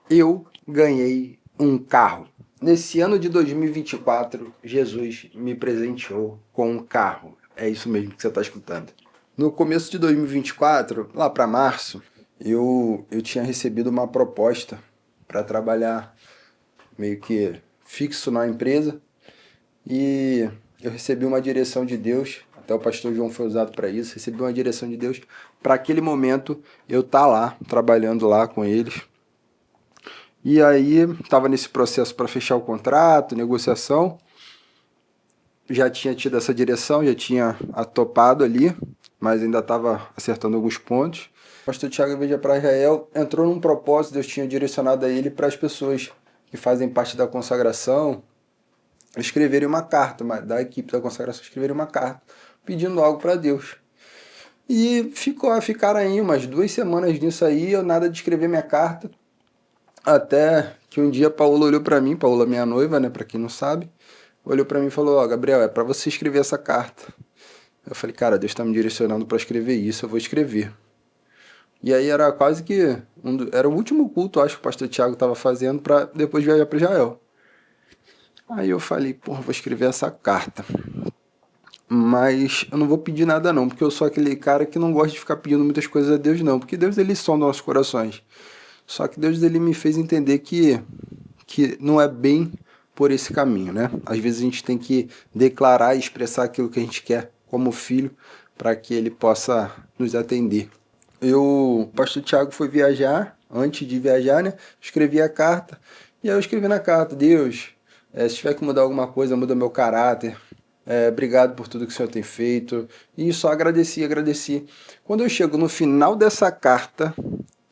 Eu ganhei um carro. Nesse ano de 2024, Jesus me presenteou com um carro. É isso mesmo que você está escutando. No começo de 2024, lá para março, eu tinha recebido uma proposta para trabalhar meio que fixo na empresa e eu recebi uma direção de Deus. Até o pastor João foi usado para isso. Recebi uma direção de Deus para aquele momento eu estar lá, trabalhando lá com eles. E aí, estava nesse processo para fechar o contrato, negociação. Já tinha tido essa direção, já tinha topado ali, mas ainda estava acertando alguns pontos. O pastor Tiago Veja para Israel entrou num propósito, Deus tinha direcionado a ele para as pessoas que fazem parte da consagração escreverem uma carta, da equipe da consagração escreverem uma carta, pedindo algo para Deus. E ficaram aí umas 2 semanas nisso aí, eu nada de escrever minha carta. Até que um dia Paola olhou pra mim, Paola minha noiva, né, pra quem não sabe, olhou pra mim e falou: ó, Gabriel, é pra você escrever essa carta. Eu falei: cara, Deus tá me direcionando pra escrever isso, eu vou escrever. E aí era quase que era o último culto, acho que o pastor Tiago tava fazendo pra depois viajar pra Israel. Aí eu falei: porra, vou escrever essa carta. Mas eu não vou pedir nada não, porque eu sou aquele cara que não gosta de ficar pedindo muitas coisas a Deus não, porque Deus ele sonda nossos corações. Só que Deus ele me fez entender que não é bem por esse caminho, né? Às vezes a gente tem que declarar e expressar aquilo que a gente quer como filho para que ele possa nos atender. O pastor Tiago foi viajar, antes de viajar, né? Escrevi a carta, e aí eu escrevi na carta: Deus, se tiver que mudar alguma coisa, muda meu caráter. Obrigado por tudo que o Senhor tem feito. E só agradeci, agradeci. Quando eu chego no final dessa carta,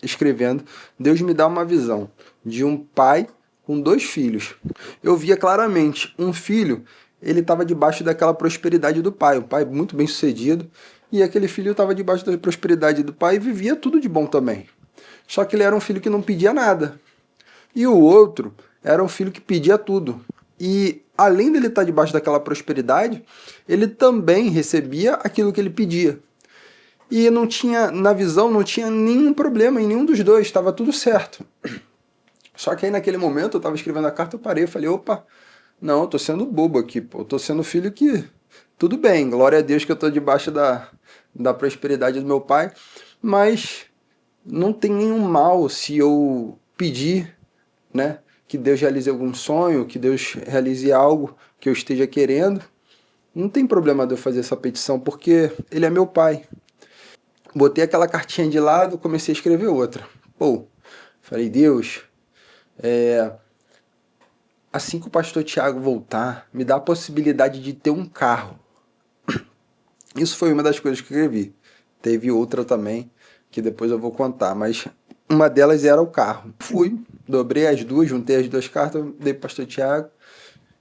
escrevendo, Deus me dá uma visão de um pai com 2 filhos. Eu via claramente um filho, ele estava debaixo daquela prosperidade do pai, um pai muito bem sucedido, e aquele filho estava debaixo da prosperidade do pai e vivia tudo de bom também. Só que ele era um filho que não pedia nada. E o outro era um filho que pedia tudo. E além dele estar debaixo daquela prosperidade, ele também recebia aquilo que ele pedia. E não tinha, na visão, não tinha nenhum problema em nenhum dos dois, estava tudo certo. Só que aí naquele momento eu estava escrevendo a carta, eu parei, eu falei: opa, não, eu tô sendo bobo aqui, pô, eu tô sendo filho que tudo bem, glória a Deus que eu tô debaixo da prosperidade do meu pai, mas não tem nenhum mal se eu pedir, né, que Deus realize algum sonho, que Deus realize algo que eu esteja querendo. Não tem problema de eu fazer essa petição, porque ele é meu pai. Botei aquela cartinha de lado, comecei a escrever outra. Pô, falei: Deus, assim que o pastor Tiago voltar, me dá a possibilidade de ter um carro. Isso foi uma das coisas que eu escrevi. Teve outra também, que depois eu vou contar, mas uma delas era o carro. Fui, dobrei as duas, juntei as 2 cartas, dei pro pastor Tiago.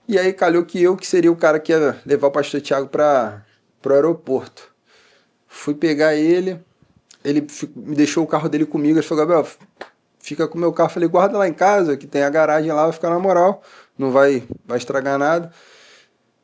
E aí calhou que eu que seria o cara que ia levar o pastor Tiago para o aeroporto. Fui pegar ele me deixou o carro dele comigo, ele falou: Gabriel, fica com o meu carro. Falei: guarda lá em casa, que tem a garagem lá, vai ficar na moral, não vai estragar nada.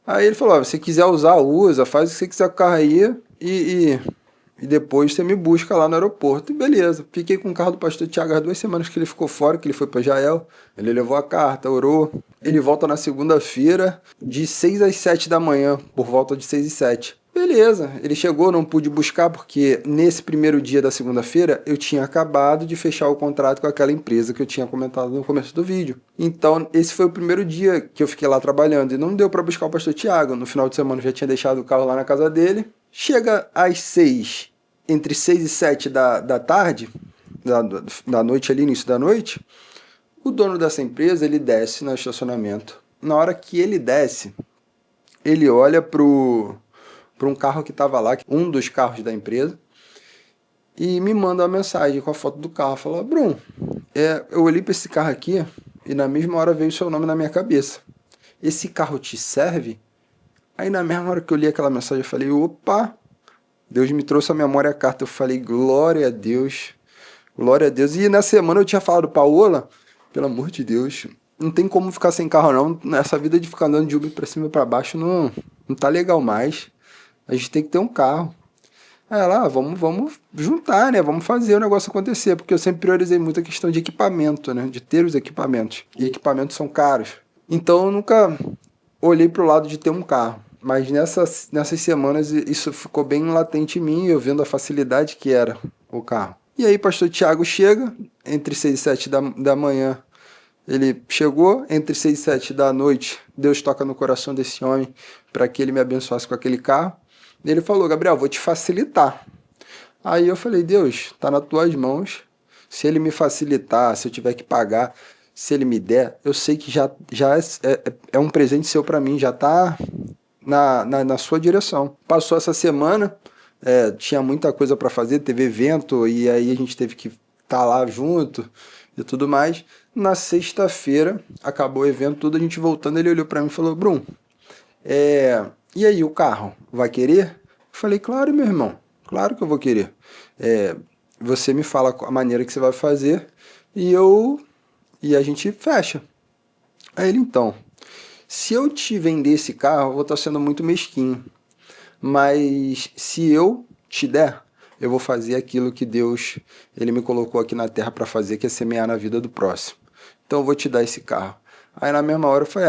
Aí ele falou: se quiser usar, usa, faz o que você quiser com o carro aí e depois você me busca lá no aeroporto. E beleza, fiquei com o carro do pastor Tiago as 2 semanas que ele ficou fora, que ele foi para Israel. Ele levou a carta, orou. Ele volta na segunda-feira, de 6 às 7 da manhã, por volta de 6 e 7. Beleza, ele chegou, não pude buscar porque nesse primeiro dia da segunda-feira eu tinha acabado de fechar o contrato com aquela empresa que eu tinha comentado no começo do vídeo. Então esse foi o primeiro dia que eu fiquei lá trabalhando e não deu para buscar o pastor Tiago. No final de semana eu já tinha deixado o carro lá na casa dele. Chega às 6, entre 6 e 7 da tarde, da noite ali, início da noite, o dono dessa empresa ele desce no estacionamento. Na hora que ele desce, ele olha para um carro que estava lá, um dos carros da empresa, e me manda uma mensagem com a foto do carro. Fala: Bruno, eu olhei para esse carro aqui e na mesma hora veio o seu nome na minha cabeça. Esse carro te serve? Aí na mesma hora que eu li aquela mensagem eu falei: opa, Deus me trouxe a memória a carta. Eu falei: glória a Deus, glória a Deus. E na semana eu tinha falado: Paola, pelo amor de Deus, não tem como ficar sem carro não. Nessa vida de ficar andando de Uber pra cima e pra baixo não tá legal mais. A gente tem que ter um carro. Aí ela, vamos juntar, né? Vamos fazer o negócio acontecer, porque eu sempre priorizei muito a questão de equipamento, né? De ter os equipamentos. E equipamentos são caros. Então eu nunca olhei pro lado de ter um carro. Mas nessas semanas isso ficou bem latente em mim, eu vendo a facilidade que era o carro. E aí, pastor Tiago chega, entre 6 e 7 da manhã, ele chegou, entre 6 e 7 da noite, Deus toca no coração desse homem para que ele me abençoasse com aquele carro. E ele falou, Gabriel, vou te facilitar. Aí eu falei, Deus, tá nas tuas mãos. Se ele me facilitar, se eu tiver que pagar, se ele me der, eu sei que já é um presente seu para mim, já tá na sua direção. Passou essa semana, tinha muita coisa para fazer, teve evento, e aí a gente teve que estar lá junto e tudo mais. Na sexta-feira, acabou o evento, tudo, a gente voltando, ele olhou para mim e falou, Brum, e aí, o carro, vai querer? Eu falei, claro, meu irmão, claro que eu vou querer. Você me fala a maneira que você vai fazer e a gente fecha. Aí ele, então, se eu te vender esse carro, eu vou estar sendo muito mesquinho. Mas se eu te der, eu vou fazer aquilo que Deus ele me colocou aqui na terra para fazer, que é semear na vida do próximo. Então eu vou te dar esse carro. Aí na mesma hora eu falei,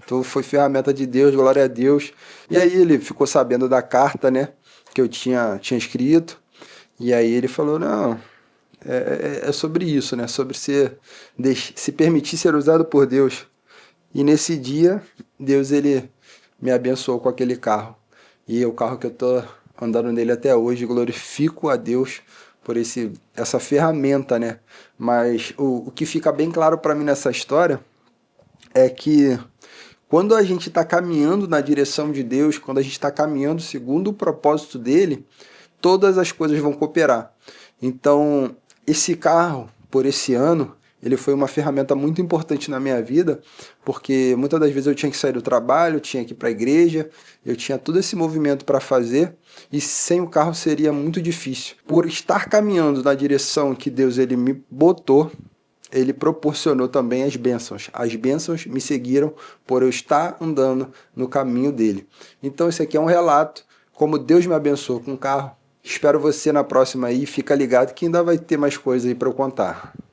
então foi ferramenta de Deus, glória a Deus. E aí ele ficou sabendo da carta, né, que eu tinha escrito. E aí ele falou, não, é sobre isso, né, sobre se permitir ser usado por Deus. E nesse dia, Deus ele me abençoou com aquele carro. E é o carro que eu tô andando nele até hoje, glorifico a Deus por essa ferramenta, né? Mas o que fica bem claro para mim nessa história é que quando a gente está caminhando na direção de Deus, quando a gente está caminhando segundo o propósito dele, todas as coisas vão cooperar. Então, esse carro, por esse ano, ele foi uma ferramenta muito importante na minha vida, porque muitas das vezes eu tinha que sair do trabalho, tinha que ir para a igreja, eu tinha todo esse movimento para fazer, e sem o carro seria muito difícil. Por estar caminhando na direção que Deus ele me botou, ele proporcionou também as bênçãos. As bênçãos me seguiram por eu estar andando no caminho dele. Então esse aqui é um relato, como Deus me abençoou com o carro. Espero você na próxima aí, fica ligado que ainda vai ter mais coisa aí para eu contar.